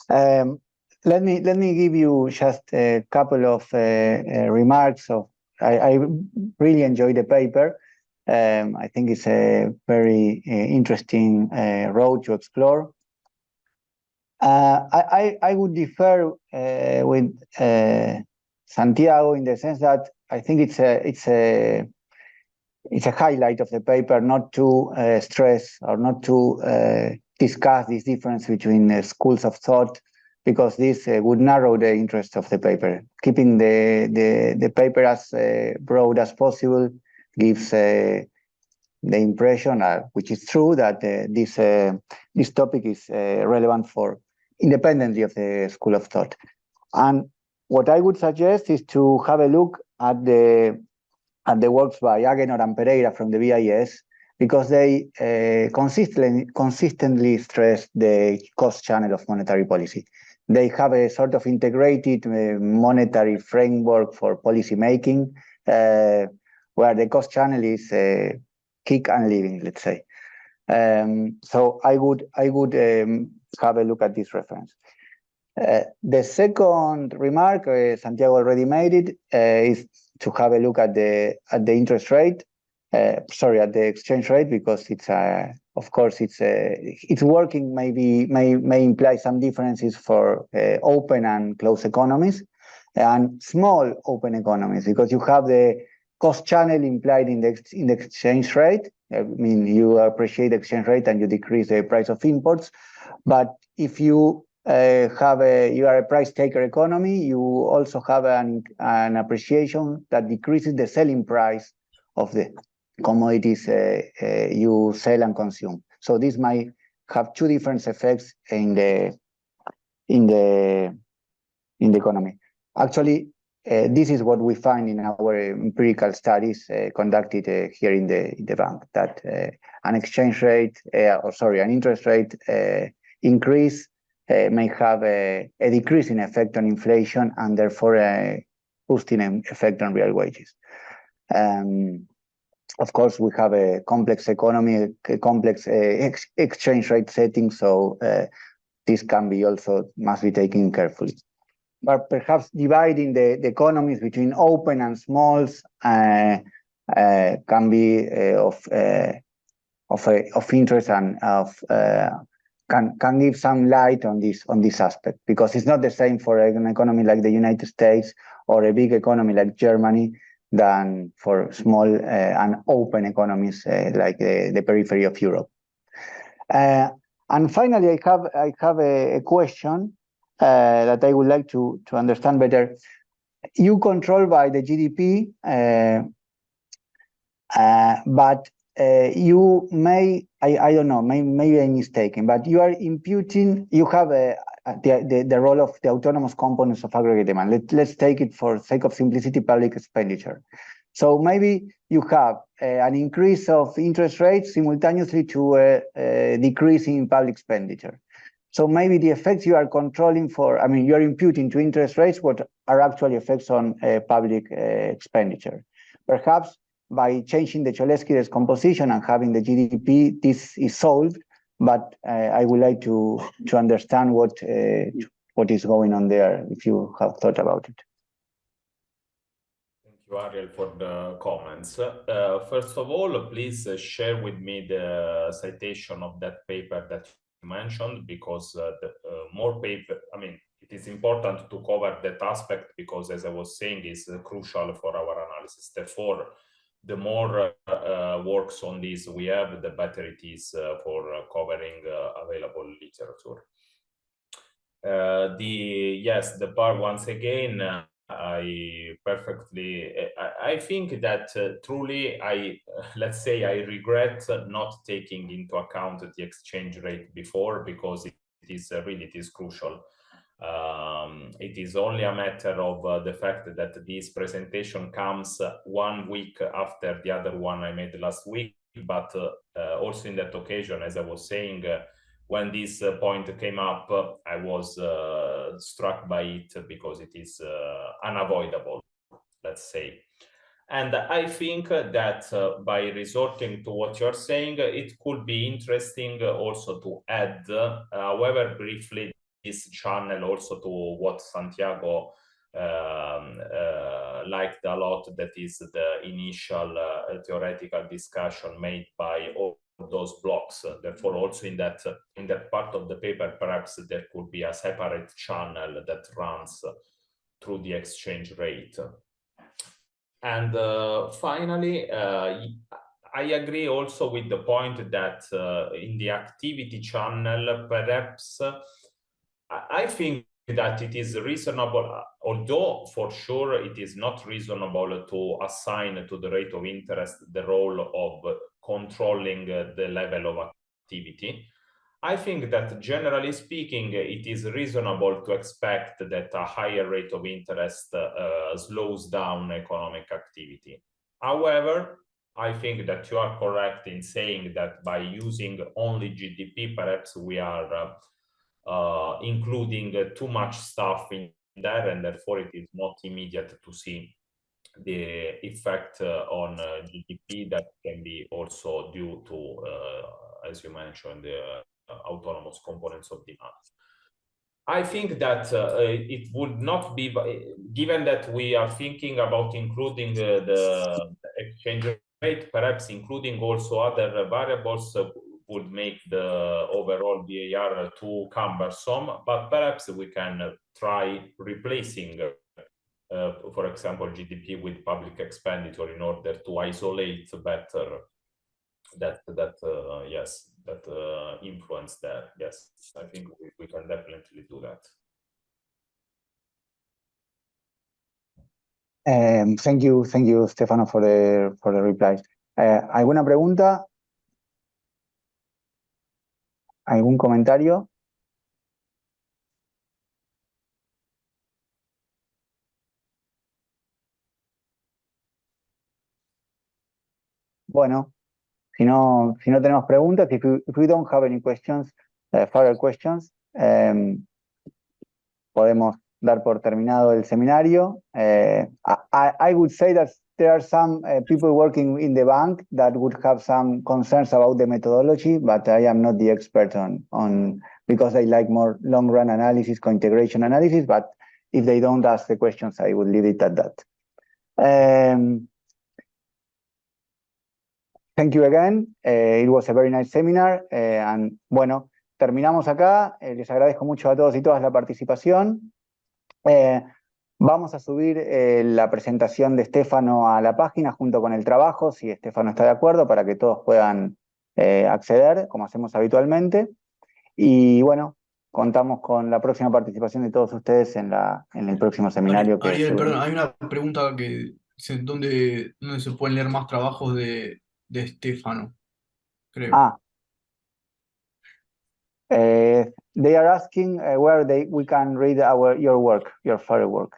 Let me give you just a couple of remarks. I really enjoyed the paper. I think it's a very interesting road to explore. I would differ with Santiago in the sense that I think it's a highlight of the paper not to stress or not to discuss this difference between schools of thought, because this would narrow the interest of the paper. Keeping the paper as broad as possible gives the impression, which is true, that this topic is relevant for independently of the school of thought. And what I would suggest is to have a look at the works by Agenor and Pereira from the BIS, because they consistently stress the cost channel of monetary policy. They have a sort of integrated monetary framework for policy making, where the cost channel is kick and leaving, let's say. So I would have a look at this reference. The second remark, Santiago already made it, is to have a look at the interest rate. At the exchange rate, because it's of course it's working may imply some differences for open and closed economies and small open economies, because you have the cost channel implied in the exchange rate. I mean, you appreciate the exchange rate and you decrease the price of imports, but if you you are a price taker economy, you also have an appreciation that decreases the selling price of the commodities you sell and consume. So this might have two different effects in the economy. Actually, this is what we find in our empirical studies conducted here in the bank, that an exchange rate, an interest rate increase may have a decreasing effect on inflation and therefore a boosting effect on real wages. Of course, we have a complex economy, a complex exchange rate setting, so this can be must be taken carefully. But perhaps dividing the economies between open and smalls can be of interest and can give some light on this aspect, because it's not the same for an economy like the United States or a big economy like Germany than for small and open economies like the periphery of Europe. And finally, I have a question that I would like to understand better. You control by the GDP, but you may, I don't know, maybe I'm mistaken, but you are imputing, you have the role of the autonomous components of aggregate demand. Let's take it for sake of simplicity, public expenditure. So maybe you have an increase of interest rates simultaneously to a decrease in public expenditure. So maybe the effects you are controlling for, I mean, you're imputing to interest rates what are actually effects on public expenditure. Perhaps by changing the Cholesky composition and having the GDP, this is solved, but I would like to understand what is going on there, if you have thought about it. Thank you, Ariel, for the comments. First of all, please share with me the citation of that paper that you mentioned, because more paper, I mean, it is important to cover that aspect, because as I was saying, is crucial for our analysis. Therefore, the more works on this we have, the better it is for covering available literature. The part, once again, I think that truly let's say I regret not taking into account the exchange rate before, because it is crucial. It is only a matter of the fact that this presentation comes 1 week after the other one I made last week, but also in that occasion, as I was saying, when this point came up, I was struck by it, because it is unavoidable, let's say. And I think that by resorting to what you're saying, it could be interesting also to add, however briefly, this channel also to what Santiago liked a lot, that is the initial theoretical discussion made by all those blocks. Therefore, also in that part of the paper, perhaps there could be a separate channel that runs through the exchange rate. And finally, I agree also with the point that in the activity channel, perhaps I think that it is reasonable, although for sure it is not reasonable to assign to the rate of interest the role of controlling the level of activity. I think that generally speaking, it is reasonable to expect that a higher rate of interest slows down economic activity. However, I think that you are correct in saying that by using only GDP, perhaps we are including too much stuff in there, and therefore it is not immediate to see the effect on GDP that can be also due to, as you mentioned, the autonomous components of demand. I think that it would not be, given that we are thinking about including the exchange rate, perhaps including also other variables would make the overall VAR too cumbersome, but perhaps we can try replacing, for example, GDP with public expenditure in order to isolate better that influence there. Yes, I think we can definitely do that. Thank you, Stefano, for the replies. ¿Alguna pregunta? ¿Algún comentario? Bueno, si no tenemos preguntas, if we don't have any questions, further questions, podemos dar por terminado el seminario. I would say that there are some people working in the bank that would have some concerns about the methodology, but I am not the expert on because they like more long-run analysis, co-integration analysis, but if they don't ask the questions, I would leave it at that. Thank you again. It was a very nice seminar. And bueno, terminamos acá. Les agradezco mucho a todos y todas la participación. Vamos a subir la presentación de Stefano a la página junto con el trabajo, si Stefano está de acuerdo, para que todos puedan acceder, como hacemos habitualmente. Y bueno, contamos con la próxima participación de todos ustedes en el próximo seminario. Ariel, perdón, hay una pregunta que dice, ¿dónde se pueden leer más trabajos de Stefano? Creo. They are asking where we can read your further work.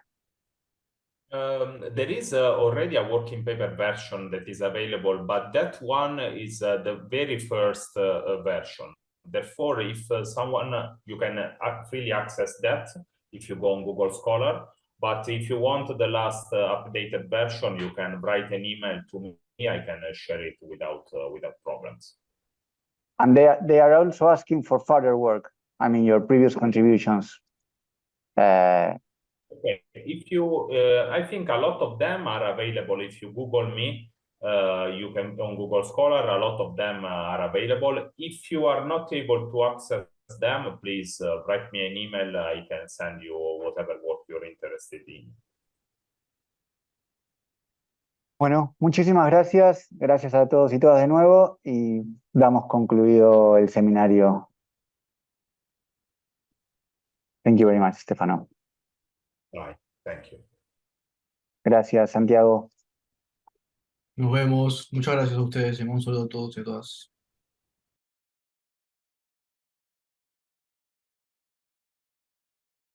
There is already a working paper version that is available, but that one is the very first version. Therefore, if you can freely access that if you go on Google Scholar. But if you want the last updated version, you can write an email to me. I can share it without problems. And they are also asking for further work. I mean, your previous contributions. Okay. If you, I think a lot of them are available. If you Google me, you can on Google Scholar. A lot of them are available. If you are not able to access them, please write me an email. I can send you whatever work you're interested in. Bueno, muchísimas gracias. Gracias a todos y todas de nuevo y damos concluido el seminario. Thank you very much, Stefano. Bye. Thank you. Gracias, Santiago. Nos vemos. Muchas gracias a ustedes y un saludo a todos y a todas.